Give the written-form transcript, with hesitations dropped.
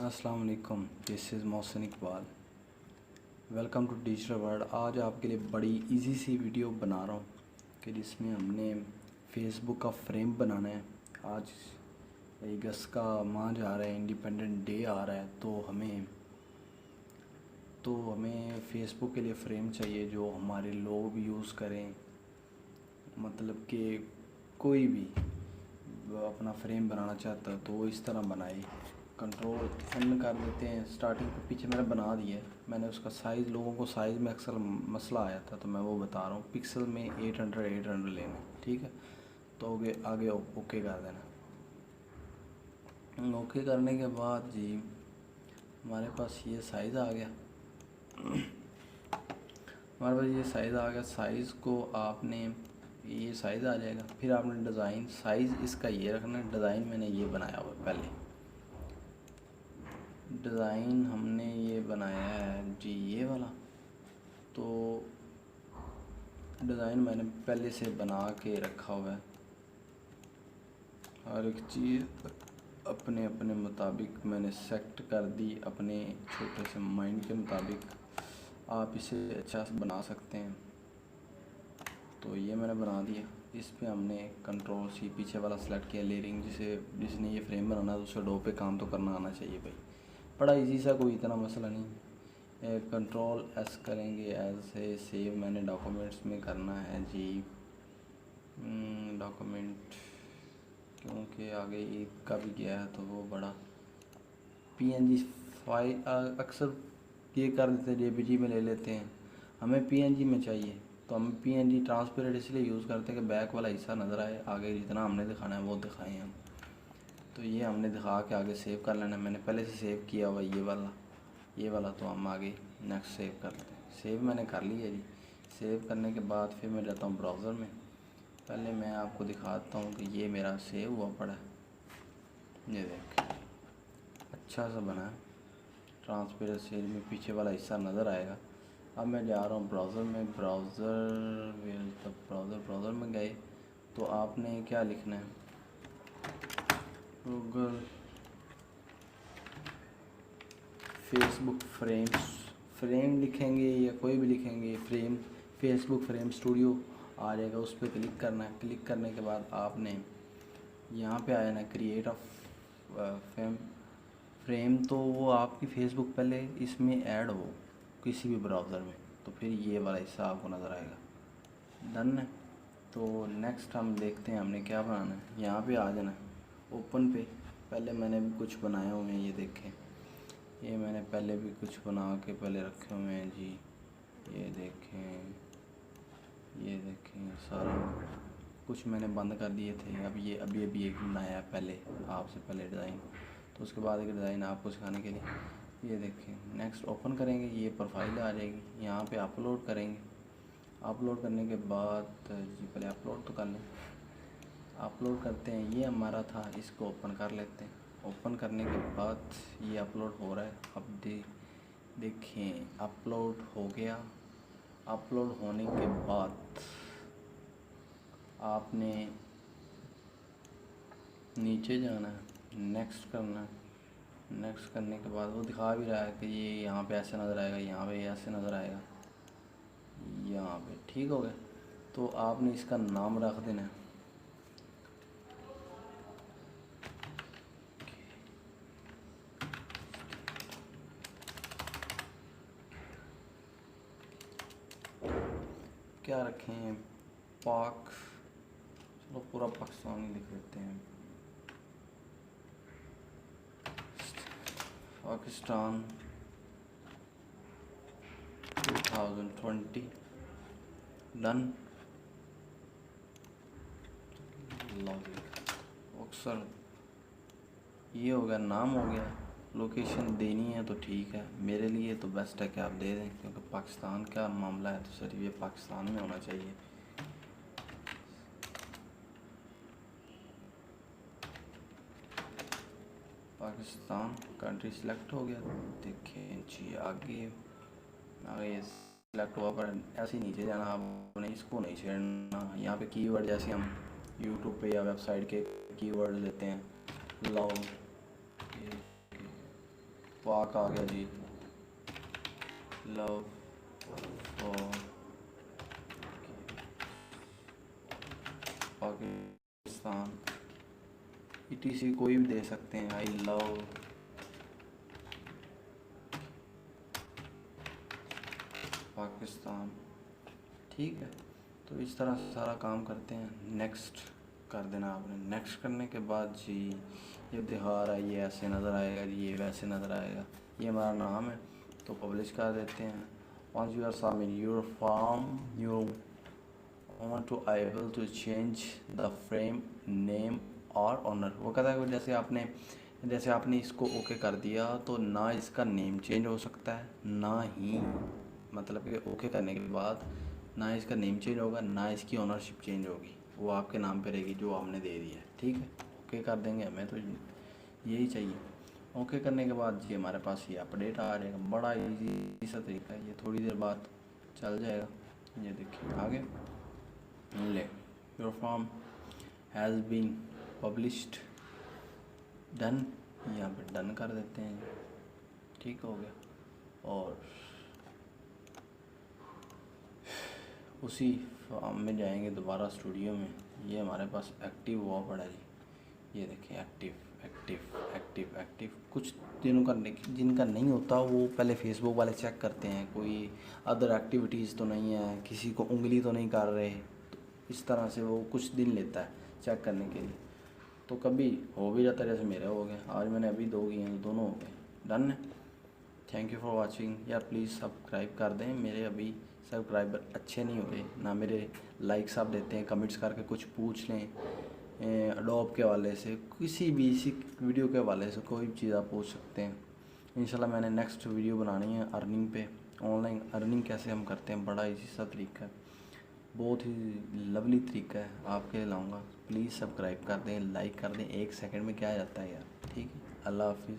अस्सलाम वालेकुम, this is Mohsin Iqbal. Welcome to digital world. आज आपके लिए बड़ी इजी सी वीडियो बना रहा हूँ कि जिसमें हमने फेसबुक का फ्रेम बनाना है। आज 1 अगस्त का माह जा रहा है, इंडिपेंडेंट डे आ रहा है, तो हमें फेसबुक के लिए फ़्रेम चाहिए जो हमारे लोग यूज़ करें। मतलब कि कोई भी अपना फ्रेम बनाना चाहता है तो वो इस तरह बनाए। कंट्रोल एन कर देते हैं। स्टार्टिंग पे पीछे मैंने बना दिया है। मैंने उसका साइज़, लोगों को साइज़ में अक्सर मसला आया था तो मैं वो बता रहा हूँ। पिक्सल में 800 लेना है, ठीक है। तो आगे ओके कर देना। ओके करने के बाद जी हमारे पास ये साइज़ आ गया। हमारे पास ये साइज़ आ गया। साइज़ को आपने, ये साइज़ आ जाएगा। फिर आपने डिज़ाइन, साइज़ इसका ये रखना है। डिज़ाइन मैंने ये बनाया हुआ है। पहले डिज़ाइन हमने ये बनाया है जी, ये वाला। तो डिज़ाइन मैंने पहले से बना के रखा हुआ है। हर एक चीज़ अपने अपने मुताबिक मैंने सेट कर दी, अपने छोटे से माइंड के मुताबिक। आप इसे अच्छा बना सकते हैं। तो ये मैंने बना दिया। इस पे हमने कंट्रोल सी पीछे वाला सेलेक्ट किया। लेयरिंग, जिसने ये फ्रेम बनाना है तो उसे डो पे काम तो करना आना चाहिए भाई। बड़ा इजी सा, कोई इतना मसला नहीं। कंट्रोल एस करेंगे, ऐसे सेव मैंने डॉक्यूमेंट्स में करना है जी। डॉक्यूमेंट, क्योंकि आगे ईद का भी गया है तो वो बड़ा पीएनजी फाइल अक्सर ये कर देते हैं, जेपीजी में ले लेते हैं। हमें पीएनजी में चाहिए तो हम पीएनजी ट्रांसपेरेंट इसलिए यूज़ करते हैं कि बैक वाला हिस्सा नज़र आए, आगे जितना हमने दिखाना है वो दिखाएं हम। तो ये हमने दिखा के आगे सेव कर लेना है। मैंने पहले से सेव किया हुआ ये वाला तो हम आगे नेक्स्ट सेव कर लेते हैं। सेव मैंने कर लिया जी। सेव करने के बाद फिर मैं जाता हूँ ब्राउज़र में। पहले मैं आपको दिखाता हूँ कि ये मेरा सेव हुआ पड़ा है। ये देख, अच्छा सा बना है। ट्रांसपेरेंसी में पीछे वाला हिस्सा नज़र आएगा। अब मैं जा रहा हूँ ब्राउज़र में। ब्राउज़र में गए तो आपने क्या लिखना है, गूगल फेसबुक फ्रेम लिखेंगे या कोई भी लिखेंगे, फ्रेम फेसबुक फ्रेम स्टूडियो आ जाएगा। उस पर क्लिक करना है। क्लिक करने के बाद आपने यहाँ पे आया ना, क्रिएट फ्रेम। तो वो आपकी फेसबुक पहले इसमें ऐड हो किसी भी ब्राउज़र में, तो फिर ये वाला हिस्सा आपको नज़र आएगा। डन है। तो नेक्स्ट हम देखते हैं हमने क्या बनाना है। यहाँ पे आ जाना है ओपन पे। पहले मैंने भी कुछ बनाए हुए हैं, ये देखें। ये मैंने पहले भी कुछ बना के पहले रखे हुए हैं जी। ये देखें, ये देखें, सारा कुछ मैंने बंद कर दिए थे। अब ये अभी एक बनाया है पहले, आपसे पहले डिज़ाइन। तो उसके बाद एक डिज़ाइन आपको सिखाने के लिए, ये देखें। नेक्स्ट ओपन करेंगे, ये प्रोफाइल आ जाएगी। यहाँ पे अपलोड करेंगे। अपलोड करने के बाद जी पहले अपलोड तो कर लें। अपलोड करते हैं, ये हमारा था, इसको ओपन कर लेते हैं। ओपन करने के बाद ये अपलोड हो रहा है। अब देखें, अपलोड हो गया। अपलोड होने के बाद आपने नीचे जाना है, नेक्स्ट करना है। नेक्स्ट करने के बाद वो दिखा भी रहा है कि ये यहाँ पे ऐसे नज़र आएगा, यहाँ पे ऐसे नज़र आएगा, यहाँ पे। ठीक हो गया। तो आपने इसका नाम रख देना है। क्या रखें, पाक, चलो पूरा पाकिस्तानी लिख देते हैं। पाकिस्तान 2020। डन। अक्सर ये हो गया, नाम हो गया। लोकेशन देनी है तो ठीक है, मेरे लिए तो बेस्ट है कि आप दे दें, क्योंकि पाकिस्तान का मामला है तो सिर्फ ये पाकिस्तान में होना चाहिए। पाकिस्तान कंट्री सिलेक्ट हो गया। देखें जी, आगे आगे सिलेक्ट हुआ, पर ऐसे ही नीचे जाना। आपने इसको नहीं छेड़ना। यहाँ पे कीवर्ड जैसे हम यूट्यूब पे या वेबसाइट के कीवर्ड लेते हैं, लव, पाक आ गया जी, लव फॉर पाकिस्तान, ETC कोई भी दे सकते हैं, आई लव पाकिस्तान। ठीक है, तो इस तरह सारा काम करते हैं। नेक्स्ट कर देना आपने। नेक्स्ट करने के बाद जी ये दिखा रहा है, ये ऐसे नज़र आएगा जी, ये वैसे नज़र आएगा। ये हमारा नाम है, तो पब्लिश कर देते हैं। Once you are submit your form you want to able to change the frame name और ऑनर। वो कहता है कि जैसे आपने इसको ओके कर दिया तो ना इसका नेम चेंज हो सकता है, ना ही मतलब कि ओके करने के बाद ना इसका नेम चेंज होगा, ना इसकी ओनरशिप चेंज होगी, वो आपके नाम पे रहेगी जो आपने दे दिया है। ठीक है, ओके कर देंगे, हमें तो यही चाहिए। ओके करने के बाद जी हमारे पास ये अपडेट आ जाएगा। बड़ा इजी सा तरीका है, ये थोड़ी देर बाद चल जाएगा। ये देखिए आगे ले, your form has been published, done, यहाँ पे डन कर देते हैं। ठीक हो गया, और उसी फॉर्म में जाएंगे दोबारा स्टूडियो में। ये हमारे पास एक्टिव हुआ पड़ा है जी, ये देखिए एक्टिव एक्टिव एक्टिव एक्टिव। कुछ दिनों का जिनका नहीं होता वो पहले फेसबुक वाले चेक करते हैं कोई अदर एक्टिविटीज़ तो नहीं है, किसी को उंगली तो नहीं कर रहे, तो इस तरह से वो कुछ दिन लेता है चेक करने के लिए। तो कभी हो भी जाता है, जैसे मेरा हो गया, आज मैंने अभी 2 किए हैं तो दोनों हो गए। डन है। थैंक यू फॉर वाचिंग यार, प्लीज़ सब्सक्राइब कर दें। मेरे अभी सब्सक्राइबर अच्छे नहीं हो रहे ना, मेरे लाइक्स आप देते हैं, कमेंट्स करके कुछ पूछ लें अडोब के हवाले से, किसी भी इसी वीडियो के हवाले से कोई भी चीज़ आप पूछ सकते हैं। इंशाल्लाह मैंने नेक्स्ट वीडियो बनानी है अर्निंग पे, ऑनलाइन अर्निंग कैसे हम करते हैं, बड़ा इजी सा तरीका है, बहुत ही लवली तरीका है, आपके लिए लाऊंगा। प्लीज़ सब्सक्राइब कर दें, लाइक कर दें, 1 सेकंड में क्या जाता है यार। ठीक है, अल्लाह हाफिज़।